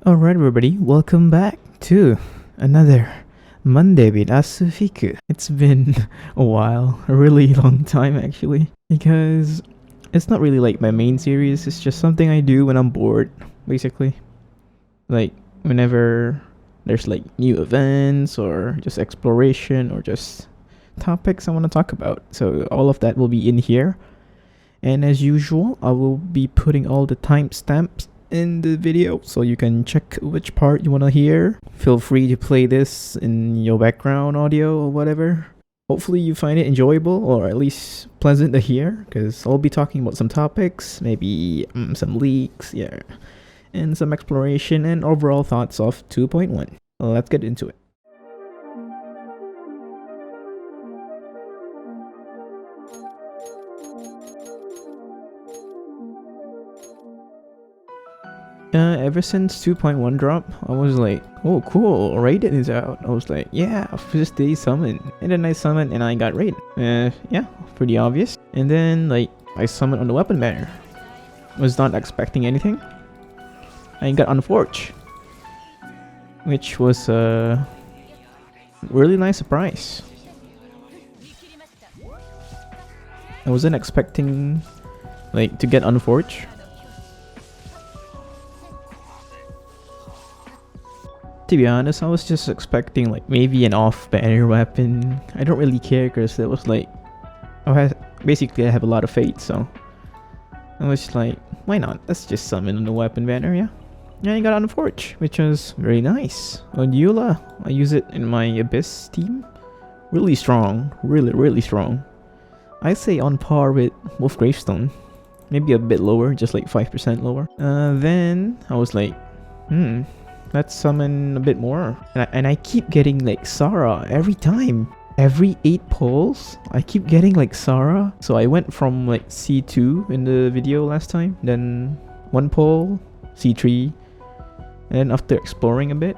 Alright everybody, welcome back to another Monday with Asufiku. It's been a while, a really long time actually, because it's not really like my main series, it's just something I do when I'm bored, basically. Like, whenever there's like new events or just exploration or just topics I want to talk about. So all of that will be in here. And as usual, I will be putting all the timestamps in the video so you can check which part you want to hear. Feel free to play this in your background audio or whatever. Hopefully you find it enjoyable or at least pleasant to hear, because I'll be talking about some topics, maybe some leaks, yeah, and some exploration and overall thoughts of 2.1. Let's get into it. Ever since 2.1 drop, I was like, oh cool, Raiden is out. I was like, yeah, first day summon. And then I summoned and I got Raiden. Yeah, pretty obvious. And then like, I summoned on the weapon banner. Was not expecting anything. I got Unforged, which was a really nice surprise. I wasn't expecting like to get Unforged. To be honest, I was just expecting like maybe an off-banner weapon. I don't really care because it was like, basically I have a lot of fate, so I was like, why not? Let's just summon on the weapon banner, yeah. And I got Unforged, which was very nice. On Eula, I use it in my Abyss team. Really strong, really strong. I say on par with Wolf Gravestone, maybe a bit lower, just like 5% lower. Then I was like, let's summon a bit more. And I keep getting like Sara every time. Every 8 pulls, I keep getting like Sara. So I went from like C2 in the video last time. Then 1 pull, C3. And then after exploring a bit,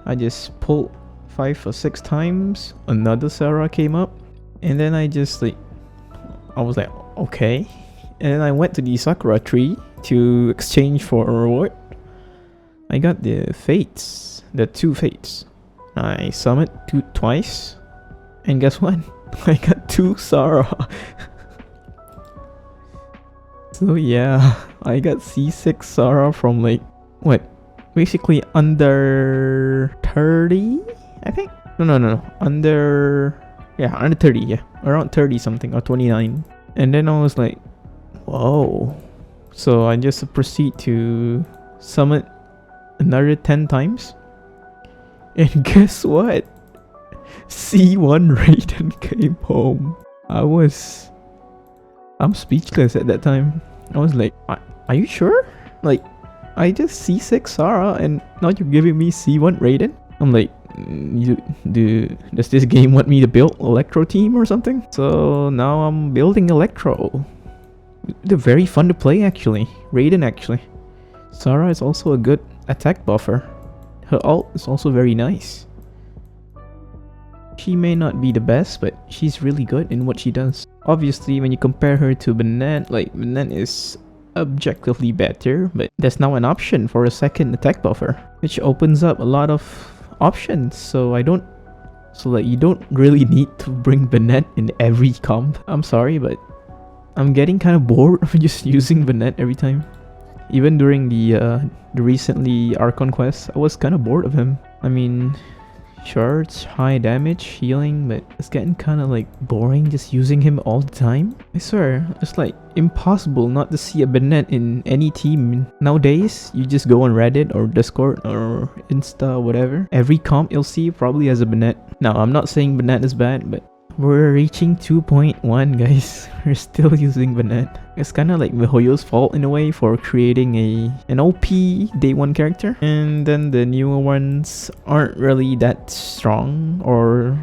I just pulled 5 or 6 times. Another Sara came up. And then I was like, okay. And then I went to the Sakura tree to exchange for a reward. I got the fates, the 2 fates. I summoned twice, and guess what? I got 2 Sara. So yeah, I got C6 Sara from like, what? Basically under 30, I think? No. Under 30, yeah. Around 30 something, or 29. And then I was like, whoa. So I just proceed to summon another 10 times, and guess what? C1 Raiden came home. I'm speechless at that time. I was like, are you sure? Like, I just C6 Sara and now you're giving me C1 Raiden? I'm like, does this game want me to build Electro team or something? So now I'm building Electro. They're very fun to play actually. Raiden actually. Sara is also a good attack buffer. Her ult is also very nice. She may not be the best, but she's really good in what she does. Obviously, when you compare her to Bennett, like Bennett is objectively better, but there's now an option for a second attack buffer, which opens up a lot of options. So you don't really need to bring Bennett in every comp. I'm sorry, but I'm getting kind of bored of just using Bennett every time. Even during the recently Archon quest, I was kind of bored of him. I mean, sure, it's high damage, healing, but it's getting kind of like boring just using him all the time. I swear, it's like impossible not to see a Bennett in any team. Nowadays, you just go on Reddit or Discord or Insta, whatever. Every comp you'll see probably has a Bennett. Now, I'm not saying Bennett is bad, but we're reaching 2.1, guys. We're still using Bennett. It's kind of like miHoYo's fault in a way for creating an OP day 1 character. And then the newer ones aren't really that strong or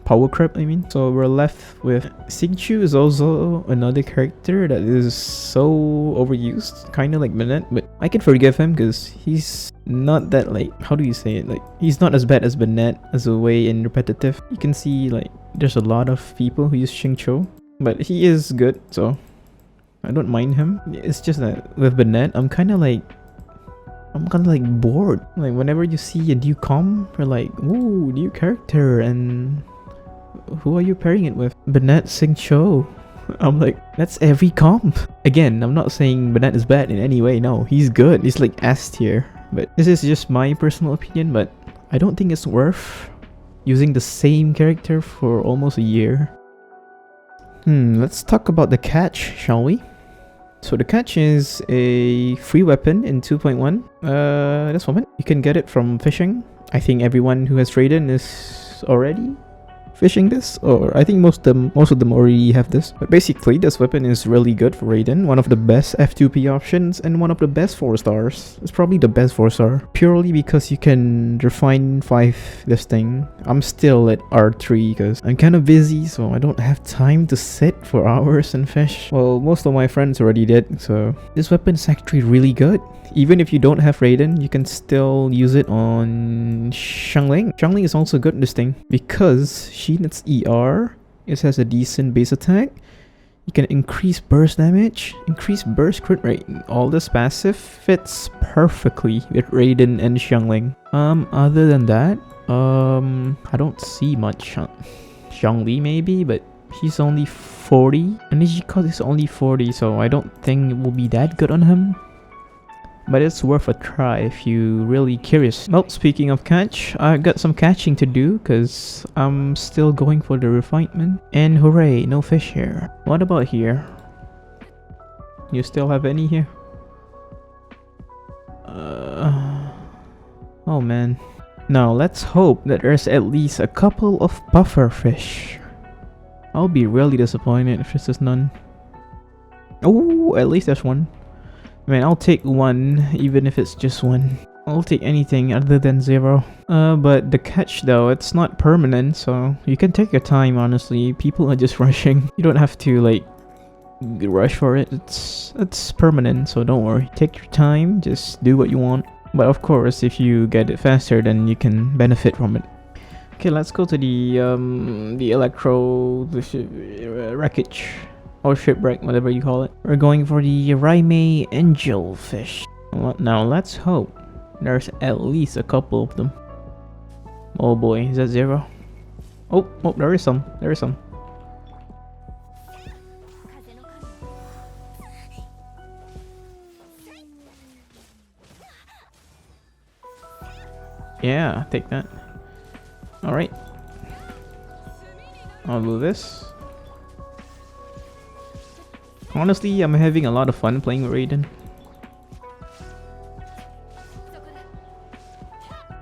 power creep, I mean. So we're left with Sigchu is also another character that is so overused. Kind of like Bennett, but I can forgive him because he's not that like, how do you say it? Like, he's not as bad as Bennett as a way in repetitive. You can see like, there's a lot of people who use Xingqiu, but he is good, so I don't mind him. It's just that with Bennett, I'm I'm kind of like bored. Like whenever you see a new comp, you're like, ooh, new character, and who are you pairing it with? Bennett Sing Cho. I'm like, that's every comp. Again, I'm not saying Bennett is bad in any way. No, he's good. He's like S tier. But this is just my personal opinion. But I don't think it's worth using the same character for almost a year. Let's talk about the catch, shall we? So the catch is a free weapon in 2.1. This moment, you can get it from fishing. I think everyone who has Raiden is already fishing this, or I think most of them already have this. But basically, this weapon is really good for Raiden. One of the best F2P options and one of the best 4 stars. It's probably the best 4 star purely because you can refine 5 this thing. I'm still at R3 because I'm kind of busy, so I don't have time to sit for hours and fish. Well, most of my friends already did, so this weapon is actually really good. Even if you don't have Raiden, you can still use it on Xiangling. Xiangling is also good in this thing because she needs ER. It has a decent base attack. You can increase burst damage, increase burst crit rate. All this passive fits perfectly with Raiden and Xiangling. Other than that, I don't see much. Xiangli maybe, but he's only 40. And Nijika is only 40, so I don't think it will be that good on him. But it's worth a try if you're really curious. Well, speaking of catch, I got some catching to do because I'm still going for the refinement. And hooray, no fish here. What about here? You still have any here? Oh man. Now let's hope that there's at least a couple of puffer fish. I'll be really disappointed if there's none. Oh, at least there's one. I mean, I'll take one, even if it's just one. I'll take anything other than 0. But the catch though, it's not permanent, so you can take your time, honestly. People are just rushing. You don't have to like rush for it. It's permanent, so don't worry. Take your time, just do what you want. But of course, if you get it faster, then you can benefit from it. Okay, let's go to the wreckage. Or shipwreck, whatever you call it. We're going for the Raime angelfish. Now let's hope there's at least a couple of them. Oh boy, is that 0? Oh, there is some. There is some. Yeah, take that. Alright. I'll do this. Honestly, I'm having a lot of fun playing with Raiden.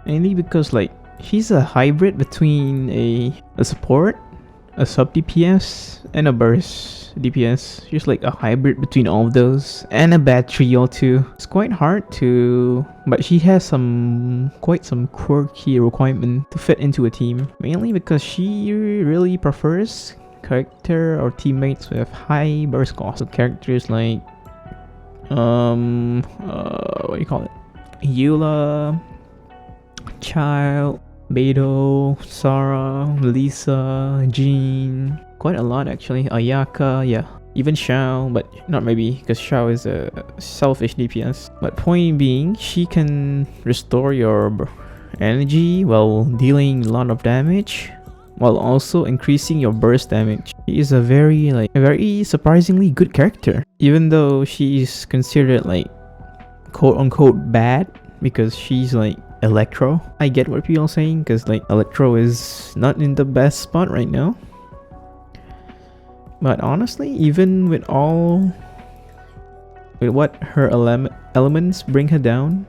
Mainly because like he's a hybrid between a support, a sub DPS, and a burst DPS. She's like a hybrid between all of those, and a battery or two. It's quite hard to, but she has quite some quirky requirement to fit into a team. Mainly because she really prefers character or teammates with high burst cost. So characters like what do you call it? Eula, Child, Beidou, Sara, Lisa, Jean, quite a lot actually. Ayaka, yeah. Even Xiao, but not maybe because Xiao is a selfish DPS. But point being, she can restore your energy while dealing a lot of damage, while also increasing your burst damage. She is a very surprisingly good character, even though she is considered like quote-unquote bad because she's like Electro. I get what people are saying because like Electro is not in the best spot right now. But honestly, even with what her elements bring her down,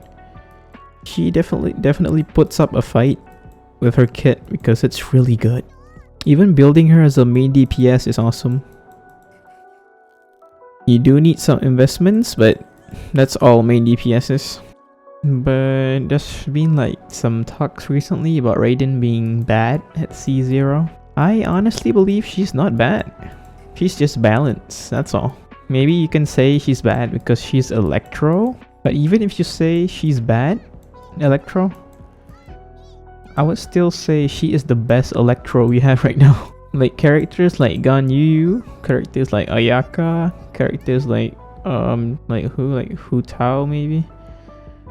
she definitely puts up a fight with her kit because it's really good. Even building her as a main DPS is awesome. You do need some investments, but that's all main DPS is. But there's been like some talks recently about Raiden being bad at C0. I honestly believe she's not bad. She's just balanced, that's all. Maybe you can say she's bad because she's Electro, but even if you say she's bad, Electro, I would still say she is the best Electro we have right now. Like characters like Ganyu, characters like Ayaka, characters like Hu Tao maybe.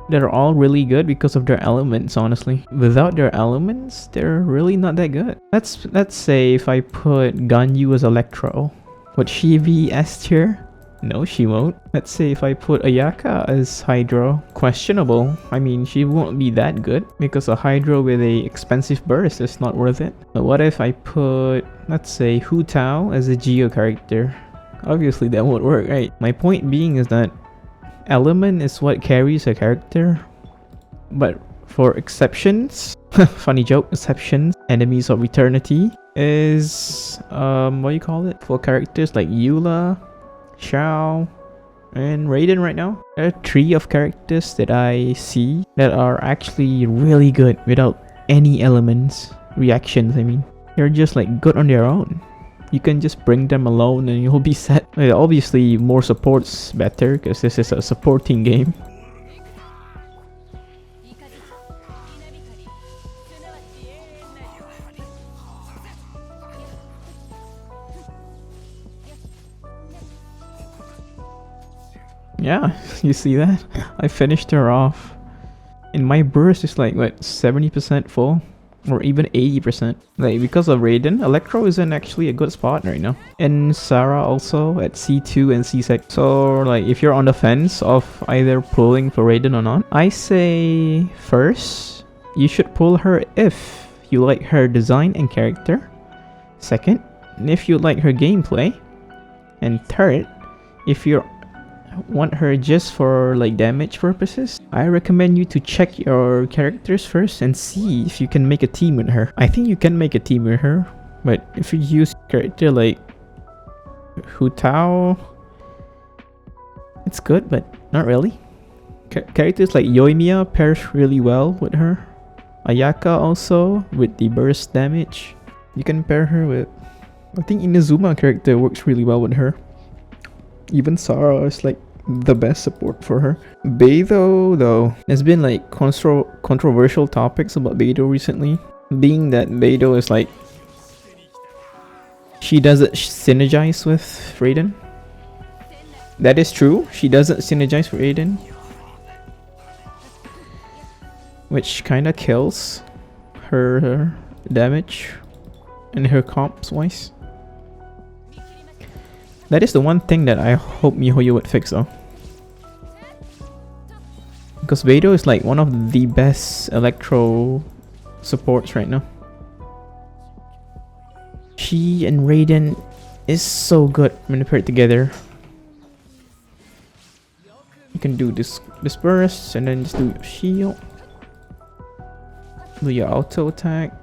They're all really good because of their elements, honestly. Without their elements, they're really not that good. Let's say if I put Ganyu as Electro, would she be S tier? No, she won't. Let's say if I put Ayaka as Hydro, questionable. I mean, she won't be that good because a Hydro with a expensive burst is not worth it. But what if I put, let's say, Hu Tao as a Geo character? Obviously that won't work, right? My point being is that element is what carries a character, but for exceptions, funny joke, exceptions, enemies of eternity is what do you call it, for characters like Eula, Xiao, and Raiden. Right now there are 3 of characters that I see that are actually really good without any elements, reactions. I mean, they're just like good on their own. You can just bring them alone and you'll be set. Obviously more support's better because this is a supporting game. Yeah, you see that? I finished her off. And my burst is like, what, 70% full? Or even 80%. Like, because of Raiden, Electro is in actually a good spot right now. And Sara also at C2 and C6. So, like, if you're on the fence of either pulling for Raiden or not, I say first, you should pull her if you like her design and character. Second, if you like her gameplay. And third, if you want her just for like damage purposes, I recommend you to check your characters first and see if you can make a team with her. I think you can make a team with her, but if you use character like Hu Tao, it's good, but not really. Characters like Yoimiya pairs really well with her. Ayaka also with the burst damage. You can pair her with, I think Inazuma character works really well with her. Even Sara is like the best support for her. Beidou though, there's been like controversial topics about Beidou recently, being that Beidou is like, she doesn't synergize with Raiden. That is true, she doesn't synergize with Raiden, which kinda kills her damage and her comps wise. That is the one thing that I hope MiHoYo would fix though. Because Beidou is like one of the best Electro supports right now. She and Raiden is so good when paired together. You can do this burst and then just do your shield. Do your auto attack.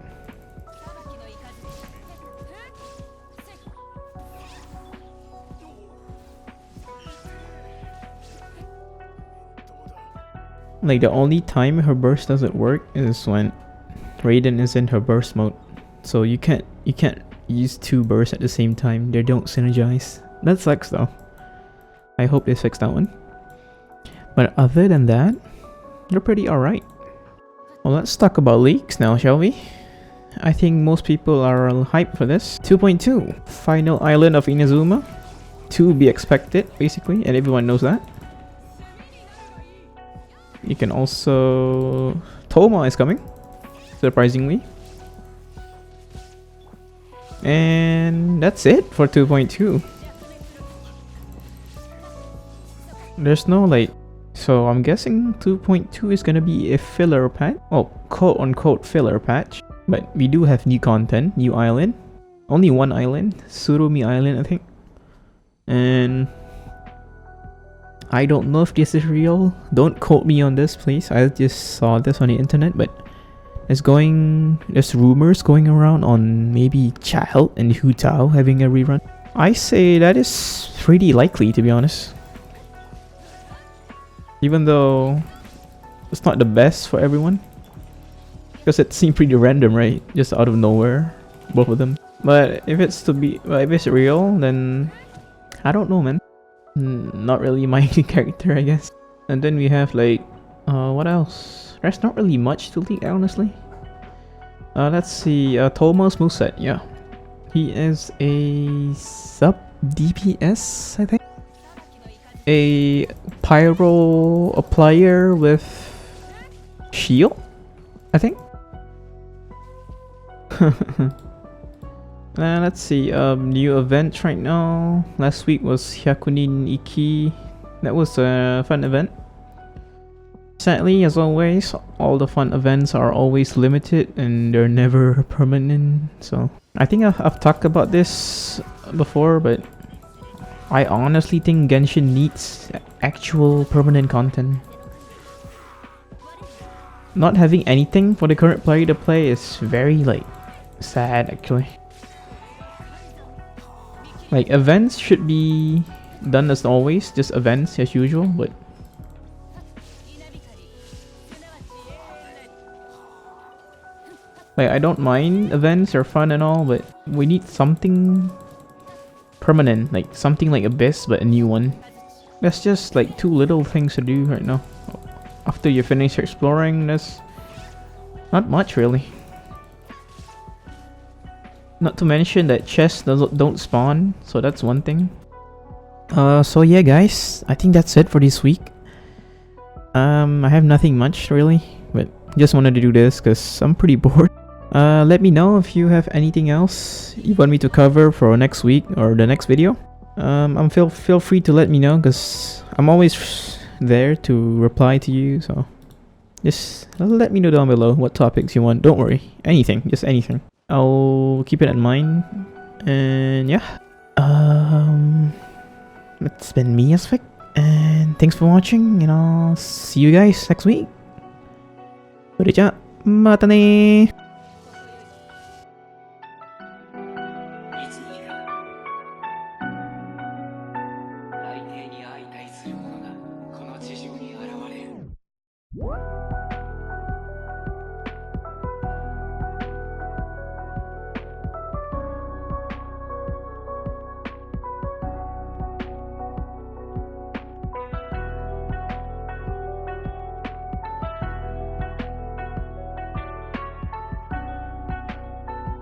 Like the only time her burst doesn't work is when Raiden is in her burst mode. So you can't use 2 bursts at the same time. They don't synergize. That sucks though. I hope they fix that one. But other than that, they're pretty alright. Well, let's talk about leaks now, shall we? I think most people are hyped for this. 2.2, final island of Inazuma. To be expected, basically, and everyone knows that. You can also... Toma is coming, surprisingly. And that's it for 2.2. There's no like... So I'm guessing 2.2 is gonna be a filler patch. Oh, quote-unquote filler patch. But we do have new content, new island. Only one island, Surumi Island, I think. And... I don't know if this is real. Don't quote me on this, please. I just saw this on the internet, but there's rumors going around on maybe Child and Hu Tao having a rerun. I say that is pretty likely, to be honest. Even though it's not the best for everyone, because it seemed pretty random, right? Just out of nowhere, both of them. But if it's if it's real, then I don't know, man. Not really my character, I guess. And then we have like, what else? There's not really much to leak, honestly. Let's see, Tomo's moveset, yeah. He is a sub DPS, I think. A pyro applier with shield, I think. Let's see, new events right now. Last week was Hyakunin Iki. That was a fun event. Sadly, as always, all the fun events are always limited and they're never permanent. So I think I've talked about this before, but I honestly think Genshin needs actual permanent content. Not having anything for the current player to play is very like sad actually. Like events should be done as always, just events as usual, but like I don't mind events, they're fun and all, but we need something permanent, like something like Abyss but a new one. That's just like too little things to do right now. After you finish exploring, there's not much really. Not to mention that chests don't spawn, so that's one thing. So yeah guys, I think that's it for this week. I have nothing much really, but just wanted to do this because I'm pretty bored. Let me know if you have anything else you want me to cover for next week or the next video. Feel free to let me know because I'm always there to reply to you, so just let me know down below what topics you want. Don't worry, anything, just anything. I'll keep it in mind. And yeah, it's been me, Asufiku, and thanks for watching, and I'll see you guys next week. Udah, mata nih.